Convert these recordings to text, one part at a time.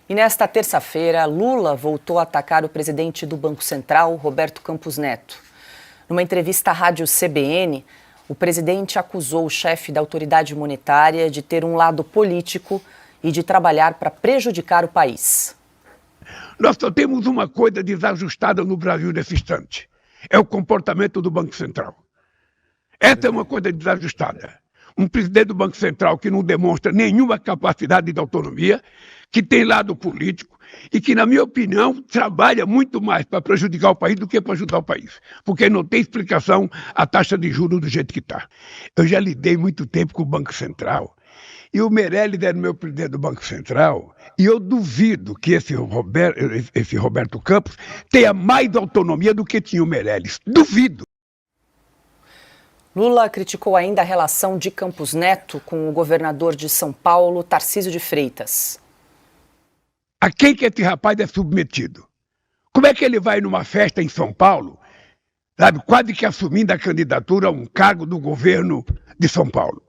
E nesta terça-feira, Lula voltou a atacar o presidente do Banco Central, Roberto Campos Neto. Numa entrevista à rádio CBN, o presidente acusou o chefe da autoridade monetária de ter um lado político e de trabalhar para prejudicar o país. Nós só temos uma coisa desajustada no Brasil nesse instante. É o comportamento do Banco Central. Essa é uma coisa desajustada. Um presidente do Banco Central que não demonstra nenhuma capacidade de autonomia, que tem lado político e que, na minha opinião, trabalha muito mais para prejudicar o país do que para ajudar o país. Porque não tem explicação a taxa de juros do jeito que está. Eu já lidei muito tempo com o Banco Central e o Meirelles era meu presidente do Banco Central e eu duvido que esse Roberto Campos tenha mais autonomia do que tinha o Meirelles. Duvido. Lula criticou ainda a relação de Campos Neto com o governador de São Paulo, Tarcísio de Freitas. A quem que esse rapaz é submetido? Como é que ele vai numa festa em São Paulo, sabe, quase que assumindo a candidatura a um cargo do governo de São Paulo?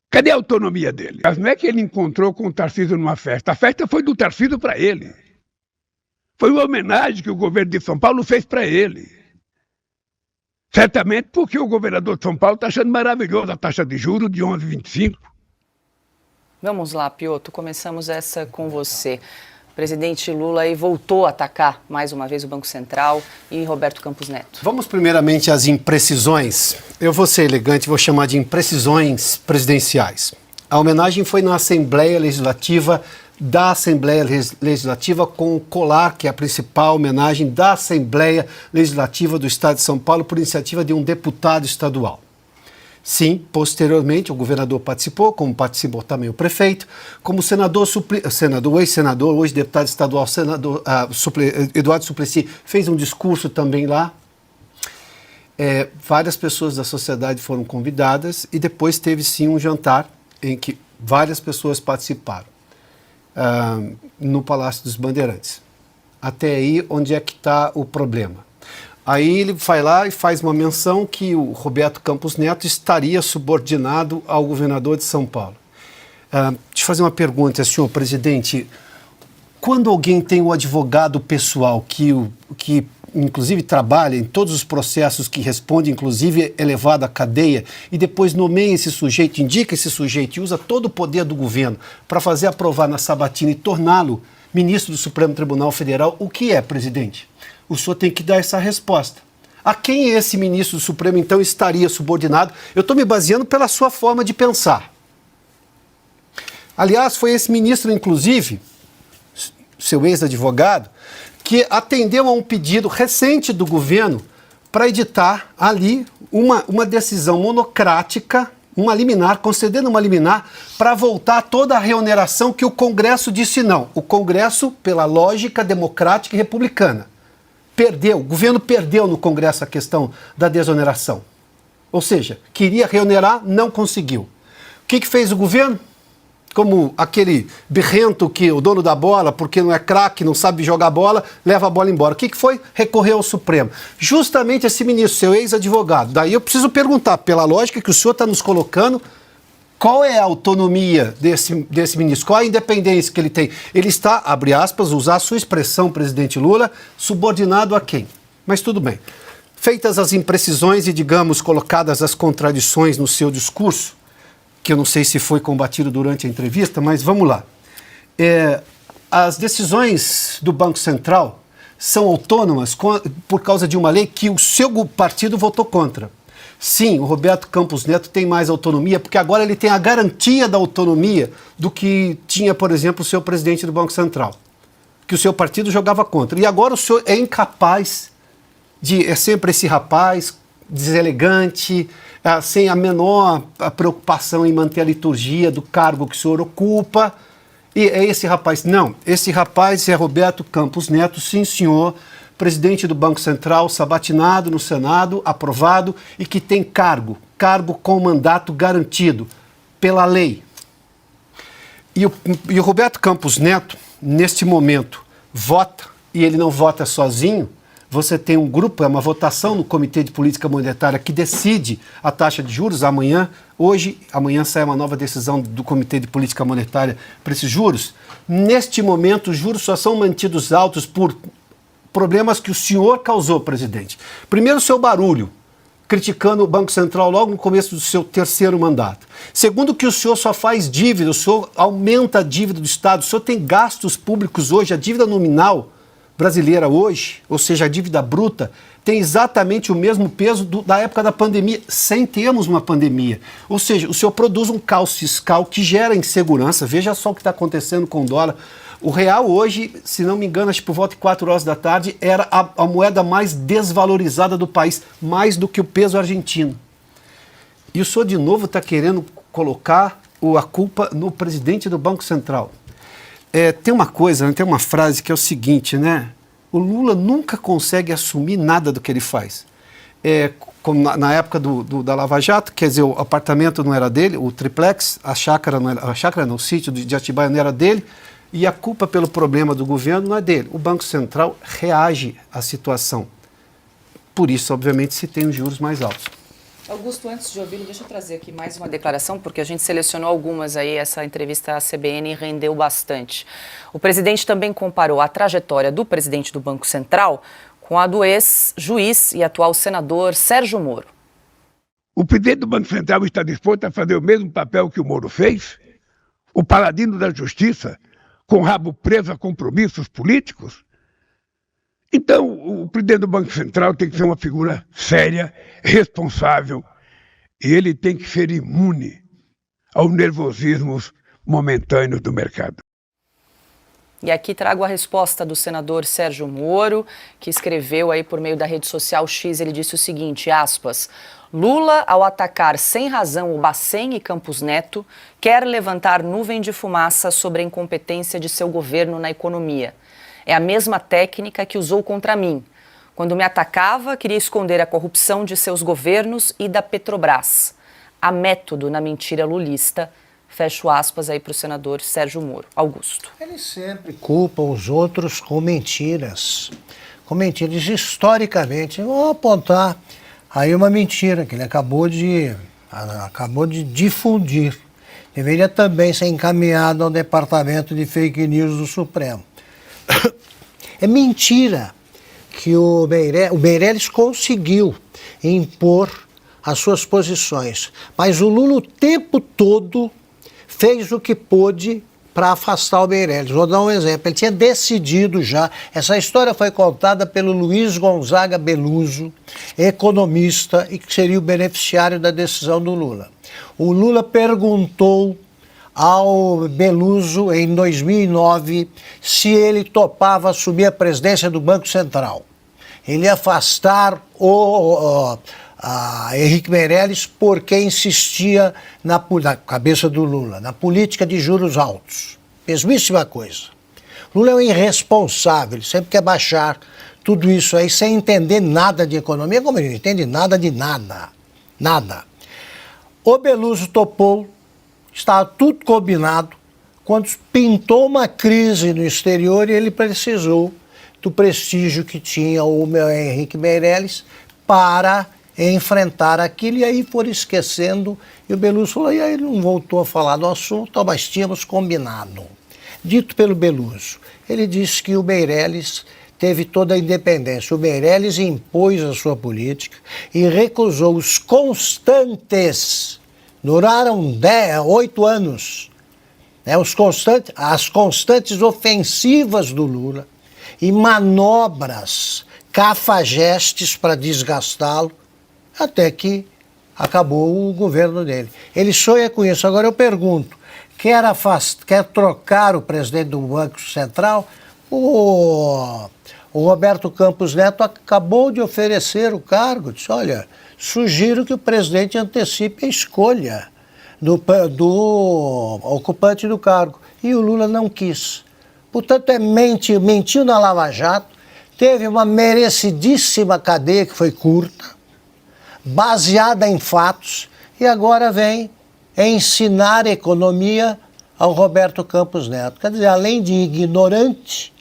Cadê a autonomia dele? Mas não é que ele encontrou com o Tarcísio numa festa. A festa foi do Tarcísio para ele. Foi uma homenagem que o governo de São Paulo fez para ele. Certamente porque o governador de São Paulo está achando maravilhoso a taxa de juros de 11,25. Vamos lá, Piotr, começamos essa com você. O presidente Lula aí voltou a atacar mais uma vez o Banco Central e Roberto Campos Neto. Vamos primeiramente às imprecisões. Eu vou ser elegante, vou chamar de imprecisões presidenciais. A homenagem foi na Assembleia Legislativa da Assembleia Legislativa com o colar, que é a principal homenagem da Assembleia Legislativa do Estado de São Paulo por iniciativa de um deputado estadual. Sim, posteriormente o governador participou, como participou também o prefeito, como o ex-senador, hoje deputado estadual, Eduardo Suplicy, fez um discurso também lá. Várias pessoas da sociedade foram convidadas e depois teve sim um jantar em que várias pessoas participaram no Palácio dos Bandeirantes. Até aí, onde é que está o problema? Aí ele vai lá e faz uma menção que o Roberto Campos Neto estaria subordinado ao governador de São Paulo. Deixa eu fazer uma pergunta, senhor presidente. Quando alguém tem um advogado pessoal que inclusive trabalha em todos os processos que responde, inclusive é levado à cadeia, e depois nomeia esse sujeito, indica esse sujeito e usa todo o poder do governo para fazer aprovar na sabatina e torná-lo ministro do Supremo Tribunal Federal, o que é, presidente? O senhor tem que dar essa resposta. A quem esse ministro do Supremo, então, estaria subordinado? Eu estou me baseando pela sua forma de pensar. Aliás, foi esse ministro, inclusive, seu ex-advogado, que atendeu a um pedido recente do governo para editar ali uma decisão monocrática, uma liminar, concedendo uma liminar para voltar toda a reoneração que o Congresso disse não. O Congresso, pela lógica democrática e republicana, perdeu, o governo perdeu no Congresso a questão da desoneração. Ou seja, queria reonerar, não conseguiu. O que fez o governo? Como aquele birrento que o dono da bola, porque não é craque, não sabe jogar bola, leva a bola embora. O que foi? Recorreu ao Supremo. Justamente esse ministro, seu ex-advogado. Daí eu preciso perguntar, pela lógica que o senhor está nos colocando, qual é a autonomia desse ministro? Qual a independência que ele tem? Ele está, abre aspas, usar a sua expressão, presidente Lula, subordinado a quem? Mas tudo bem. Feitas as imprecisões e, digamos, colocadas as contradições no seu discurso, que eu não sei se foi combatido durante a entrevista, mas vamos lá. As decisões do Banco Central são autônomas por causa de uma lei que o seu partido votou contra. Sim, o Roberto Campos Neto tem mais autonomia, porque agora ele tem a garantia da autonomia do que tinha, por exemplo, o seu presidente do Banco Central, que o seu partido jogava contra. E agora o senhor é incapaz é sempre esse rapaz deselegante, sem a menor preocupação em manter a liturgia do cargo que o senhor ocupa. E é esse rapaz. Não, esse rapaz é Roberto Campos Neto, sim senhor, presidente do Banco Central, sabatinado no Senado, aprovado, e que tem cargo com mandato garantido pela lei. E o Roberto Campos Neto, neste momento, vota, e ele não vota sozinho. Você tem um grupo, é uma votação no Comitê de Política Monetária que decide a taxa de juros amanhã. Amanhã sai uma nova decisão do Comitê de Política Monetária para esses juros. Neste momento, os juros só são mantidos altos por problemas que o senhor causou, presidente. Primeiro, o seu barulho, criticando o Banco Central logo no começo do seu terceiro mandato. Segundo, que o senhor só faz dívida, o senhor aumenta a dívida do Estado, o senhor tem gastos públicos hoje, a dívida nominal brasileira hoje, ou seja, a dívida bruta, tem exatamente o mesmo peso da época da pandemia, sem termos uma pandemia. Ou seja, o senhor produz um caos fiscal que gera insegurança. Veja só o que está acontecendo com o dólar. O real hoje, se não me engano, acho que por volta de 4 horas da tarde, era a moeda mais desvalorizada do país, mais do que o peso argentino. E o senhor, de novo, está querendo colocar a culpa no presidente do Banco Central. Tem uma coisa, tem uma frase que é o seguinte, né? O Lula nunca consegue assumir nada do que ele faz. Como na época da Lava Jato, quer dizer, o apartamento não era dele, o triplex, a chácara não, o sítio de Atibaia não era dele, e a culpa pelo problema do governo não é dele. O Banco Central reage à situação. Por isso, obviamente, se tem os juros mais altos. Augusto, antes de ouvi-lo, deixa eu trazer aqui mais uma declaração, porque a gente selecionou algumas aí, essa entrevista à CBN rendeu bastante. O presidente também comparou a trajetória do presidente do Banco Central com a do ex-juiz e atual senador Sérgio Moro. O presidente do Banco Central está disposto a fazer o mesmo papel que o Moro fez? O paladino da justiça, com o rabo preso a compromissos políticos? Então, o presidente do Banco Central tem que ser uma figura séria, responsável, e ele tem que ser imune aos nervosismos momentâneos do mercado. E aqui trago a resposta do senador Sérgio Moro, que escreveu aí por meio da rede social X, ele disse o seguinte, aspas, Lula, ao atacar sem razão o Bacen e Campos Neto, quer levantar nuvem de fumaça sobre a incompetência de seu governo na economia. É a mesma técnica que usou contra mim. Quando me atacava, queria esconder a corrupção de seus governos e da Petrobras. Há método na mentira lulista. Fecho aspas aí para o senador Sérgio Moro. Augusto. Ele sempre culpa os outros com mentiras. Com mentiras historicamente. Vou apontar aí uma mentira que ele acabou de difundir. Deveria também ser encaminhado ao departamento de fake news do Supremo. É mentira que o Meirelles conseguiu impor as suas posições, mas o Lula o tempo todo fez o que pôde para afastar o Meirelles. Vou dar um exemplo, ele tinha decidido já, essa história foi contada pelo Luiz Gonzaga Beluso, economista e que seria o beneficiário da decisão do Lula. O Lula perguntou ao Beluso, em 2009, se ele topava assumir a presidência do Banco Central. Ele ia afastar Henrique Meirelles porque insistia na cabeça do Lula, na política de juros altos. Mesmíssima coisa. Lula é um irresponsável, ele sempre quer baixar tudo isso aí sem entender nada de economia, como ele não entende nada de nada. Nada. O Beluso topou, estava tudo combinado, quando pintou uma crise no exterior e ele precisou do prestígio que tinha o Henrique Meirelles para enfrentar aquilo, e aí foram esquecendo, e o Beluso falou, e aí ele não voltou a falar do assunto, mas tínhamos combinado. Dito pelo Beluso, ele disse que o Meirelles teve toda a independência, o Meirelles impôs a sua política e recusou os constantes, duraram 8 anos, né, as constantes ofensivas do Lula e manobras, cafajestes para desgastá-lo, até que acabou o governo dele. Ele sonha com isso. Agora eu pergunto, quer trocar o presidente do Banco Central? O Roberto Campos Neto acabou de oferecer o cargo, disse, olha, sugiro que o presidente antecipe a escolha do ocupante do cargo. E o Lula não quis. Portanto, mentiu na Lava Jato, teve uma merecidíssima cadeia que foi curta, baseada em fatos, e agora vem ensinar economia ao Roberto Campos Neto. Quer dizer, além de ignorante,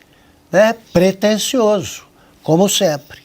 né, pretensioso, como sempre.